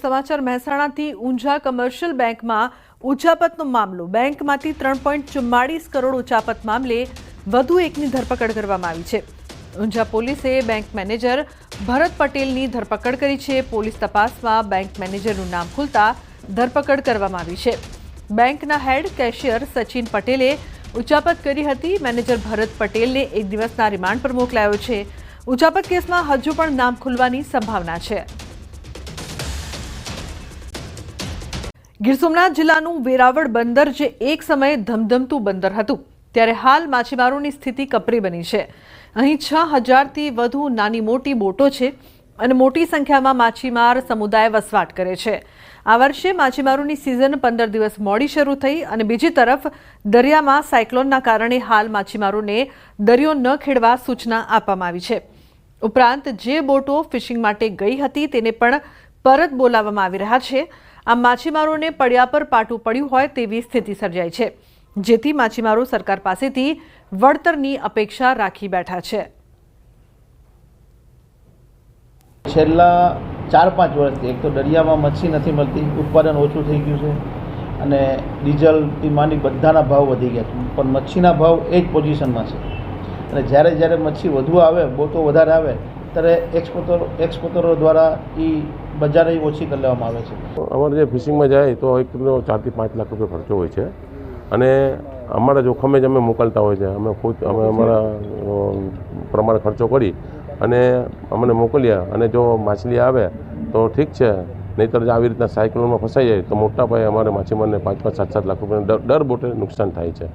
સમાચાર મહેસાણાથી ઊંઝા કમર્શિયલ બેંકમાં ઉચાપતનો મામલો। બેંકમાંથી 3.44 કરોડ ઉચાપત મામલે વધુ એકની ધરપકડ કરવામાં આવી છે। ઊંઝા પોલીસે બેંક મેનેજર ભરત પટેલની ધરપકડ કરી છે। પોલીસ તપાસમાં બેંક મેનેજરનું નામ ખુલતા ધરપકડ કરવામાં આવી છે। બેંકના હેડ કેશિયર સચિન પટેલે ઉચાપત કરી હતી। મેનેજર ભરત પટેલને 1 દિવસના રિમાન્ડ પર મોકલાયો છે। ઉચાપત કેસમાં હજુ પણ નામ ખુલવાની સંભાવના છે। ગીર સોમનાથ જિલ્લાનું વેરાવળ બંદર જે એક સમયે ધમધમતું બંદર હતું, ત્યારે હાલ માછીમારોની સ્થિતિ કપરી બની છે। અહીં 6000થી વધુ નાની મોટી બોટો છે અને મોટી સંખ્યામાં માછીમાર સમુદાય વસવાટ કરે છે। આ વર્ષે માછીમારોની સિઝન 15 દિવસ મોડી શરૂ થઈ અને બીજી તરફ દરિયામાં સાયક્લોનના કારણે હાલ માછીમારોને દરિયો ન ખેડવા સૂચના આપવામાં આવી છે। ઉપરાંત જે બોટો ફિશિંગ માટે ગઈ હતી તેને પણ પરત બોલાવવામાં આવી રહ્યા છે। આ માછીમારોને પડ્યા પર પાટું પડ્યું હોય તેવી સ્થિતિ સર્જાઈ છે, જેથી માછીમારો સરકાર પાસેથી વળતરની અપેક્ષા રાખી બેઠા છે। છેલ્લા 4-5 વર્ષથી એક તો દરિયામાં મચ્છી નથી મળતી, ઉત્પાદન ઓછું થઈ ગયું છે અને ડીઝલથી માંડી બધાના ભાવ વધી ગયા છે, પણ મચ્છીના ભાવ એ જ પોઝિશનમાં છે। અને જ્યારે મચ્છી વધુ આવે, બોટો વધારે આવે, ત્યારે એક્સપોર્ટરો દ્વારા એ બજારે ઓછી કરી લેવામાં આવે છે। અમારે જે ફિશિંગમાં જાય તો એક 4 થી 5 લાખ રૂપિયા ખર્ચો હોય છે અને અમારા જોખમે જ અમે મોકલતા હોય છે। અમે અમારા પ્રમાણે ખર્ચો કરી અને અમને મોકલ્યા અને જો માછલી આવે તો ઠીક છે, નહીંતર આવી રીતના સાયક્લોનમાં ફસાઈ જાય તો મોટા પાયે અમારે માછીમારને 5-5, 7-7 લાખ રૂપિયા દર બોટે નુકસાન થાય છે।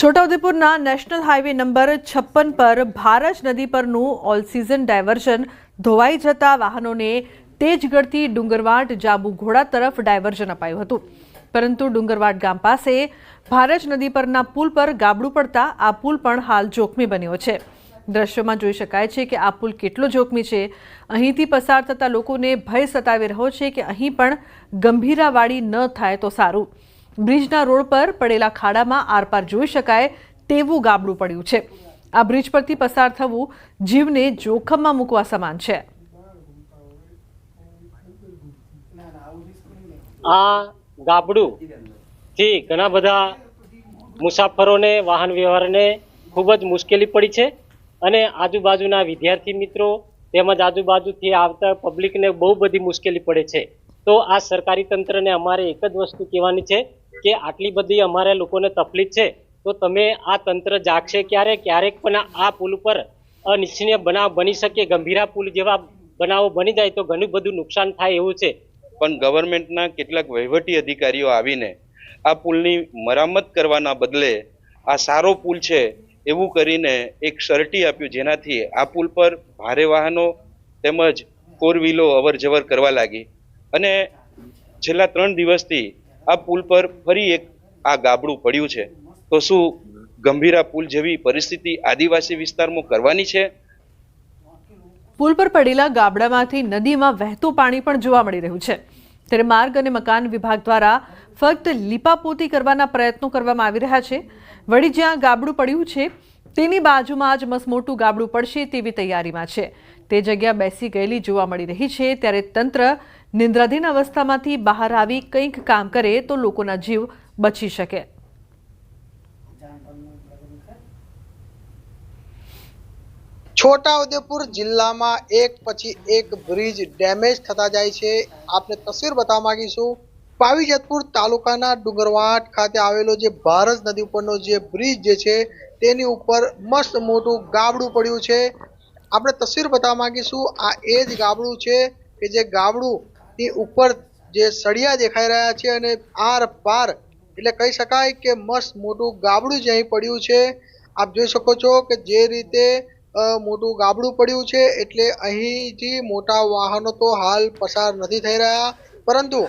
છોટાઉદેપુરના નેશનલ હાઈવે નંબર 56 પર ભારજ નદી પરનું ઓલ સિઝન ડાયવર્ઝન ધોવાઈ જતા વાહનોને તેજગઢથી ડુંગરવાડ જાબુ ઘોડા તરફ ડાયવર્ઝન અપાયું હતું, પરંતુ ડુંગરવાડ ગામ પાસે ભારજ નદી પરના પુલ પર ગાબડું પડતા આ પુલ પણ હાલ જોખમી બન્યો છે। દ્રશ્યોમાં જોઈ શકાય છે કે આ પુલ કેટલો જોખમી છે। અહીંથી પસાર થતા લોકોને ભય સતાવી રહ્યો છે કે અહીં પણ ગંભીરાવાળી ન થાય તો સારું। બ્રિજના રોડ પર પડેલા ખાડામાં આરપાર જોઈ શકાય તેવું ગાબડું પડ્યું છે। આ બ્રિજ પરથી પસાર થવું જીવને જોખમમાં મૂકવા સમાન છે। આ ગાબડું થી ઘણા બધા મુસાફરોને વાહન વ્યવહારને ખૂબ જ મુશ્કેલી પડી છે અને આજુબાજુના વિદ્યાર્થી મિત્રો તેમજ આજુબાજુથી આવતા પબ્લિકને બહુ બધી મુશ્કેલી પડે છે। તો આ સરકારી તંત્રને અમારે એક જ વસ્તુ કહેવાની છે કે આટલી બધી અમારે લોકોને તકલીફ છે તો તમે આ તંત્ર જાગશે ક્યારેક પણ આ પુલ ઉપર અનિચ્છનીય બનાવ બની શકે। ગંભીરા પુલ જેવા બનાવો બની જાય તો ઘણું બધું નુકસાન થાય એવું છે। પણ ગવર્મેન્ટના કેટલાક વહીવટી અધિકારીઓ આવીને આ પુલની મરામત કરવાના બદલે આ સારો પુલ છે એવું કરીને એક સર્ટી આપ્યું, જેનાથી આ પુલ પર ભારે વાહનો તેમજ 4 વ્હીલો અવર જવર કરવા લાગી અને છેલ્લા 3 દિવસથી આ પુલ પર ફરી એક આ ગાબડું પડ્યું છે। તો શું ગંભીરા પુલ જેવી પરિસ્થિતિ આદિવાસી વિસ્તારમાં કરવાની છે? પુલ પર પડેલા ગાબડામાંથી નદીમાં વહેતું પાણી પણ જોવા મળી રહ્યું છે, ત્યારે માર્ગ અને મકાન વિભાગ દ્વારા ફક્ત લીપાપોતી કરવાના પ્રયત્નો કરવામાં આવી રહ્યા છે। વળી જ્યાં ગાબડું પડ્યું છે તેની બાજુમાં જ મસમોટું ગાબડું પડશે તેવી તૈયારીમાં છે। તે જગ્યા બેસી ગયેલી જોવા મળી રહી છે, ત્યારે તંત્ર નિંદ્રાધીન અવસ્થામાંથી બહાર આવી કંઈક કામ કરે તો લોકોના જીવ બચી શકે। છોટાઉદેપુર જિલ્લામાં એક પછી એક બ્રિજ ડેમેજ થતા જાય છે। આપને તસવીર બતાવવા માંગીશું। પાવીજેતપુર તાલુકાના ડુંગરવાડ ખાતે આવેલો જે ભારજ નદી ઉપરનો જે બ્રિજ જે છે તેની ઉપર મસ્ત મોટું ગાબડું પડ્યું છે। આપણે તસવીર બતાવવા માંગીશું। આ એ જ ગાબડું છે કે જે ગાબડુંની ઉપર જે સળિયા દેખાઈ રહ્યા છે અને આર પાર એટલે કહી શકાય કે મસ્ત મોટું ગાબડું જ અહીં પડ્યું છે। આપ જોઈ શકો છો કે જે રીતે મોટું ગાબડું પડ્યું છે એટલે અહીંથી મોટા વાહનો તો હાલ પસાર નથી થઈ રહ્યા, પરંતુ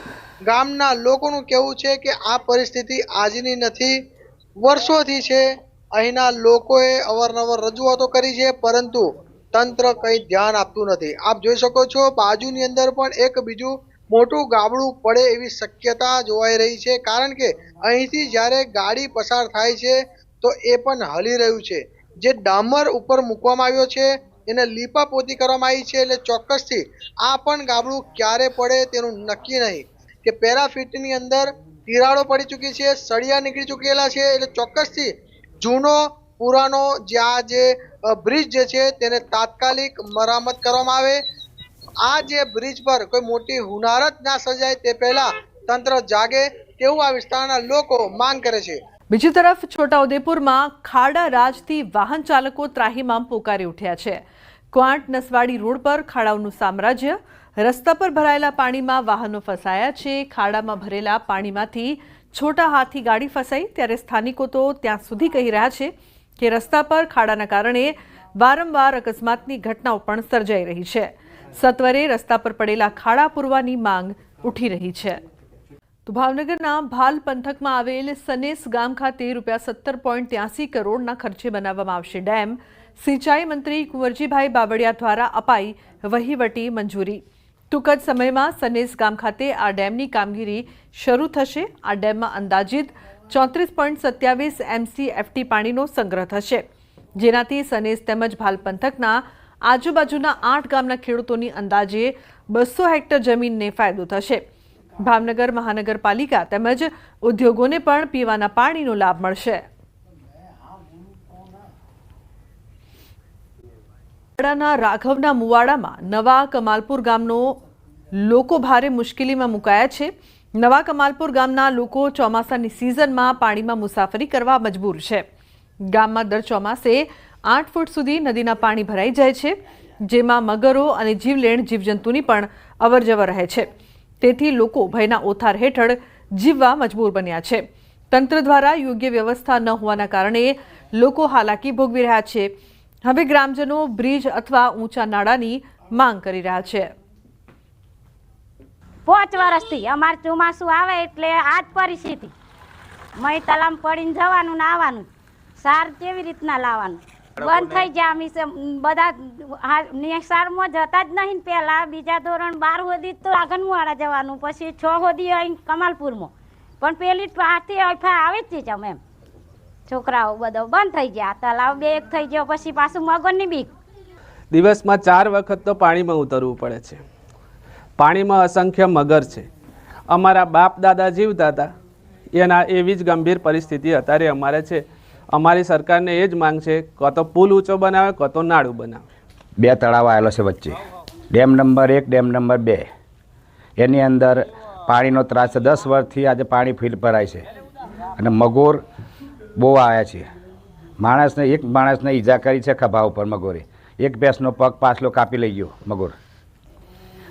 ગામના લોકોનું કહેવું છે કે આ પરિસ્થિતિ આજની નથી, વર્ષોથી છે। અહીંના લોકોએ અવારનવાર રજૂઆતો કરી છે, પરંતુ તંત્ર કંઈ ધ્યાન આપતું નથી। આપ જોઈ શકો છો બાજુની અંદર પણ એક બીજું મોટું ગાબડું પડે એવી શક્યતા જોવાઈ રહી છે, કારણ કે અહીંથી જ્યારે ગાડી પસાર થાય છે તો એ પણ હલી રહ્યું છે। જે ડામર ઉપર મૂકવામાં આવ્યો છે એને લીપાપોતી કરવામાં આવી છે, એટલે ચોક્કસથી આ પણ ગાબડું ક્યારે પડે તેનું નક્કી નહીં કે પેરાફિટની અંદર તિરાડો પડી ચૂકી છે, સળિયા નીકળી ચૂકેલા છે, એટલે ચોક્કસથી જૂનો પુરાનો જે બ્રિજ જે છે તેને તાત્કાલિક મરામત કરવામાં આવે। આ જે બ્રિજ પર કોઈ મોટી હુનારત ના સર્જાય તે પહેલા તંત્ર જાગે તેવું આ વિસ્તારના લોકો માંગ કરે છે। બીજી તરફ છોટાઉદેપુરમાં ખાડા રાજથી વાહન ચાલકો ત્રાહિમામ પોકારી ઉઠ્યા છે। ક્વાંટ નસવાડી રોડ પર ખાડાઓનું સામ્રાજ્ય, રસ્તા પર ભરાયેલા પાણીમાં વાહનો ફસાયા છે। ખાડામાં ભરેલા પાણીમાંથી છોટા હાથી ગાડી ફસાઈ, ત્યારે સ્થાનિકો તો ત્યાં સુધી કહી રહ્યા છે કે રસ્તા પર ખાડાના કારણે વારંવાર અકસ્માતની ઘટનાઓ પણ સર્જાઈ રહી છે। સત્વરે રસ્તા પર પડેલા ખાડા પૂરવાની માંગ ઉઠી રહી છે। તો ભાવનગરના ભાલ પંથકમાં આવેલ સનેસ ગામ ખાતે ₹17.83 કરોડના ખર્ચે બનાવવામાં આવશે ડેમ। સિંચાઈ મંત્રી કુંવરજીભાઈ બાવળિયા દ્વારા અપાઈ વહીવટી મંજૂરી। ટૂંક જ સમયમાં સનેસ ગામ ખાતે આ ડેમની કામગીરી શરૂ થશે। આ ડેમમાં અંદાજિત 34.27 MCFT પાણીનો સંગ્રહ થશે, જેનાથી સનેસ તેમજ ભાલ પંથકના આજુબાજુના 8 ગામના ખેડૂતોની અંદાજે 200 હેક્ટર જમીનને ફાયદો થશે। ભાવનગર મહાનગરપાલિકા તેમજ ઉદ્યોગોને પણ પીવાના પાણીનો લાભ મળશે। રાઘવના મુવાડામાં નવા કમાલપુર ગામનો લોકો ભારે મુશ્કેલીમાં મુકાયા છે। નવા કમાલપુર ગામના લોકો ચોમાસાની સિઝનમાં પાણીમાં મુસાફરી કરવા મજબૂર છે। ગામમાં દર ચોમાસે 8 ફૂટ સુધી નદીના પાણી ભરાઈ જાય છે, જેમાં મગરો અને જીવલેણ જીવજંતુની પણ અવરજવર રહે છે। તેથી લોકો ભયના ઓથાર હેઠળ જીવવા મજબૂર બન્યા છે। તંત્ર દ્વારા યોગ્ય વ્યવસ્થા ન હોવાના કારણે લોકો હાલાકી ભોગવી રહ્યા છે। હવે ગ્રામજનો બ્રિજ અથવા ઊંચા નાળાની માંગ કરી રહ્યા છે। 5 વર્ષથી અમાર ચોમાસું આવે એટલે આ જ પરિસ્થિતિ, મય તલામ પડીને જવાનું ને આવવાનું, સાર કેવી રીતના લાવવાનું બંધ થઈ ગયા। અમે બધા નિશાળમાં જતા જ નહીં, પહેલા બીજા ધોરણ 12 સુધી તો આગનવાડા જવાનું, પછી 6 સુધી અહીં કમાલપુરમાં, પણ પેલી પાસથી આવે જ છે એમ છોકરાઓ બધો બંધ થઈ ગયા। તલાવ 2 થઈ ગયો, પછી પાછું મગરની બીક। દિવસમાં 4 વખત તો પાણીમાં ઉતરવું પડે છે। પાણીમાં અસંખ્ય મગર છે। અમારા બાપ દાદા જીવતા હતા એના એવી જ ગંભીર પરિસ્થિતિ અત્યારે અમારે છે। અમારી સરકારને એ જ માંગ છે, કાં તો પુલ ઊંચો બનાવે, કાં તો નાળું બનાવે। 2 તળાવ આવેલો છે વચ્ચે, ડેમ નંબર 1, ડેમ નંબર 2, એની અંદર પાણીનો ત્રાસ છે। 10 વર્ષથી આજે પાણી ફીલ ભરાય છે અને મગોર બહુ આવ્યા છે। એક માણસને ઈજા કરી છે ખભા ઉપર મગોરે, એક ભેંસનો પગ પાછલો કાપી લઈ ગયો મગોર,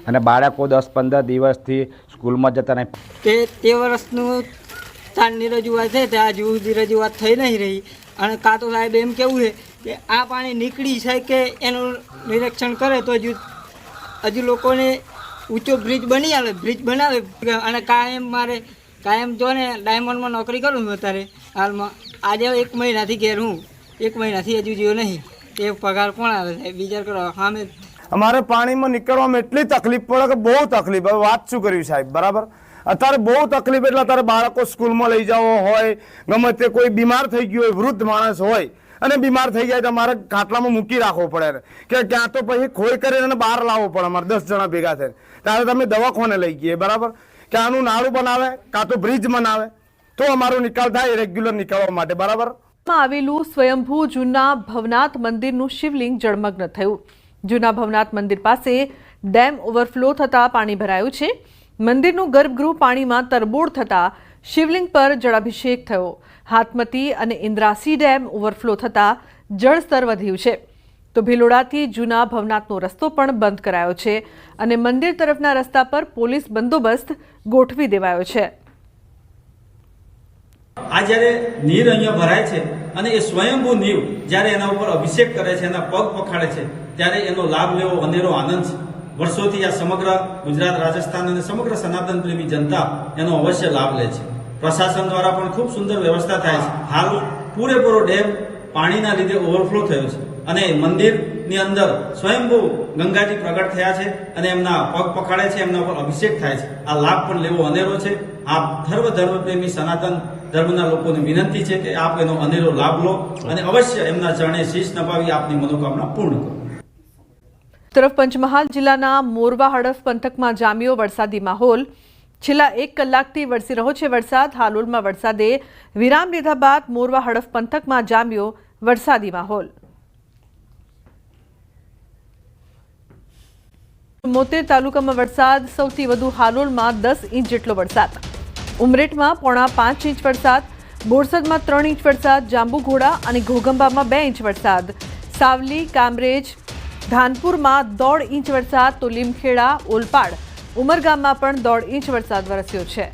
અને બાળકો 10-15 દિવસથી સ્કૂલમાં જતા નહીં। તે વર્ષનું તારની રજૂઆત છે, ત્યાં હજુ સુધી રજૂઆત થઈ નહીં રહી, અને કાં તો સાહેબ એમ કેવું છે કે આ પાણી નીકળી છે કે એનું નિરીક્ષણ કરે તો હજુ લોકોને ઊંચો બ્રિજ બની આવે, બ્રિજ બનાવે। અને કાયમ જો ને ડાયમંડમાં નોકરી કરું છું અત્યારે હાલમાં, આજે 1 મહિનાથી ઘેર હું, 1 મહિનાથી હજુ જીવો નહીં, એ પગાર કોણ આવે છે વિચાર કરો। સામે અમારે પાણીમાં નીકળવામાં એટલી તકલીફ પડે કે બહુ તકલીફ। હવે વાત શું કરવી સાહેબ, બરાબર? અત્યારે બહુ તકલીફ, એટલે અત્યારે બાળકો સ્કૂલમાં લઈ જવો હોય, ગમે તે કોઈ બીમાર થઈ ગયું હોય, વૃદ્ધ માણસ હોય અને બીમાર થઈ જાય તો અમારે ખાટલામાં મૂકી રાખવો પડે કે ક્યાં તો પછી ખોઈ કરીને બહાર લાવવો પડે અમારે 10 જણા ભેગા થઈને, ત્યારે તમે દવાખાને લઈ ગઈએ, બરાબર? કે આનું નાળું બનાવે કાં તો બ્રિજ બનાવે તો અમારો નિકાલ થાય રેગ્યુલર નીકળવા માટે, બરાબર? આવેલું સ્વયંભૂ જૂના ભવનાથ મંદિરનું શિવલિંગ જળમગ્ન થયું। જૂના ભવનાથ મંદિર પાસે ડેમ ઓવરફ્લો થતા પાણી ભરાયું છે। મંદિરનું ગર્ભગૃહ પાણીમાં તરબોળ થતા શિવલિંગ પર જળાભિષેક થયો। હાથમતી અને ઇન્દ્રાસી ડેમ ઓવરફ્લો થતા જળસ્તર વધ્યું છે। તો ભિલોડાથી જૂના ભવનાથનો રસ્તો પણ બંધ કરાયો છે અને મંદિર તરફના રસ્તા પર પોલીસ બંદોબસ્ત ગોઠવી દેવાયો છે। આ જ્યારે નીર અહીંયા ભરાય છે અને એ સ્વયંભૂ નીર જ્યારે એના ઉપર અભિષેક કરે છે, એના પગ પખાડે છે, ત્યારે એનો લાભ લેવો અનેરો આનંદ છે। વર્ષોથી આ સમગ્ર ગુજરાત, રાજસ્થાન અને સમગ્ર સનાતન પ્રેમી જનતા એનો અવશ્ય લાભ લે છે। પ્રશાસન દ્વારા પણ ખૂબ સુંદર વ્યવસ્થા થાય છે। હાલ પૂરેપૂરો ડેમ પાણીના લીધે ઓવરફ્લો થયો છે અને મંદિરની અંદર સ્વયંભૂ ગંગાજી પ્રગટ થયા છે અને એમના પગ પખાડે છે, એમના ઉપર અભિષેક થાય છે। આ લાભ પણ લેવો અનેરો છે। આપ ધર્મપ્રેમી સનાતન ધર્મના લોકોને વિનંતી છે કે આપ એનો અનેરો લાભ લો અને અવશ્ય એમના ચરણે શીશ નપાવી આપની મનોકામના પૂર્ણ કરો। તરફ પંચમહાલ જિલ્લાના મોરવા હડફ પંથકમાં જામ્યો વરસાદી માહોલ। છેલ્લા 1 કલાકથી વરસી રહ્યો છે વરસાદ। હાલોલમાં વરસાદે વિરામ લીધા બાદ મોરવા હડફ પંથકમાં જામ્યો વરસાદી માહોલ। 73 તાલુકામાં વરસાદ, સૌથી વધુ હાલોલમાં 10 ઇંચ જેટલો વરસાદ, ઉમરેઠમાં 4.5 ઇંચ વરસાદ, બોરસદમાં 3 ઇંચ વરસાદ, જાંબુઘોડા અને ઘોગંબામાં 2 ઇંચ વરસાદ, સાવલી, કામરેજ, ધાનપુરમાં 1.5 ઇંચ વરસાદ, તો લીમખેડા, ઓલપાડ, ઉમરગામમાં પણ 1.5 ઇંચ વરસાદ વરસ્યો છે।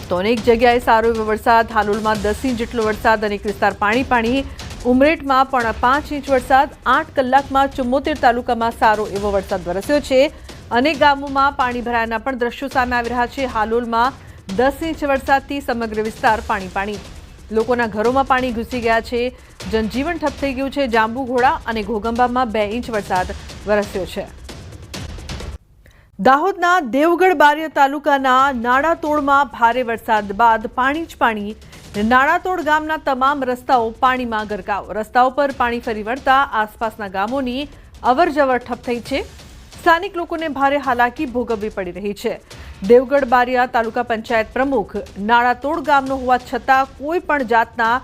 તો અનેક જગ્યાએ સારો એવો વરસાદ, હાલોલમાં 10 ઇંચ જેટલો વરસાદ, અનેક વિસ્તાર પાણી, ઉમરેઠમાં 5.5 ઇંચ વરસાદ, 8 કલાકમાં 74 તાલુકામાં સારો એવો વરસાદ વરસ્યો છે। અનેક ગામોમાં પાણી ભરાયાના પણ દ્રશ્યો સામે આવી રહ્યા છે। હાલોલમાં 10 ઇંચ વરસાદથી સમગ્ર વિસ્તાર પાણી, લોકોના ઘરોમાં પાણી ઘૂસી ગયા છે, જનજીવન ઠપ થઈ ગયું છે। જાંબુઘોડા અને ઘોગંબામાં 2 ઇંચ વરસાદ વરસ્યો છે। દાહોદના દેવગઢ બારિયા તાલુકાના નાડાતોડમાં ભારે વરસાદ બાદ પાણી જ પાણી। નાડાતોડ ગામના તમામ રસ્તાઓ પાણીમાં ગરકાવ। રસ્તાઓ પર પાણી ફરી વળતા આસપાસના ગામોની અવરજવર ઠપ થઈ છે। સ્થાનિક લોકોને ભારે હાલાકી ભોગવવી પડી રહી છે। દેવગઢ બારિયા તાલુકા પંચાયત પ્રમુખ નાડાતોડ ગામનો હોવા છતાં કોઈ પણ જાતના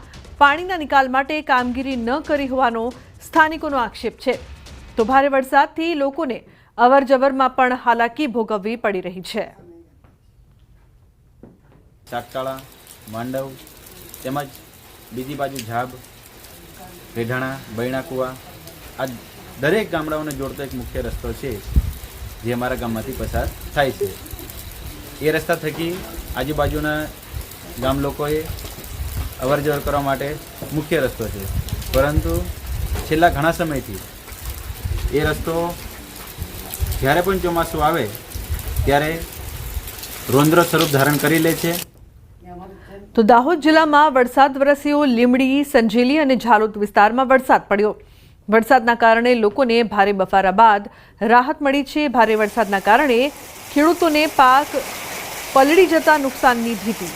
પાણીના નિકાલ માટે કામગીરી ન કરી હોવાનો સ્થાનિકોનો આક્ષેપ છે। તો ભારે વરસાદથી લોકોને અવરજવરમાં પણ હાલાકી ભોગવવી પડી રહી છે। સાગતાળા, માંડવ તેમજ બીજી બાજુ ઝાબ, રેઢાણા, બૈણાકુવા આ દરેક ગામડાઓને જોડતો એક મુખ્ય રસ્તો છે જે અમારા ગામમાંથી પસાર થાય છે। એ રસ્તા થકી આજુબાજુના ગામ લોકોએ અવરજવર કરવા માટે મુખ્ય રસ્તો છે, પરંતુ છેલ્લા ઘણા સમયથી એ રસ્તો જ્યારે પણ ચોમાસું આવે ત્યારે રોંદ્ર સ્વરૂપ ધારણ કરી લે છે। તો દાહોદ જિલ્લામાં વરસાદ વરસ્યો। લીમડી, સંજેલી અને ઝાલોદ વિસ્તારમાં વરસાદ પડ્યો। વરસાદના કારણે લોકોને ભારે બફારા બાદ રાહત મળી છે। ભારે વરસાદના કારણે ખેડૂતોને પાક પલળી જતા નુકસાનની ભીતિ।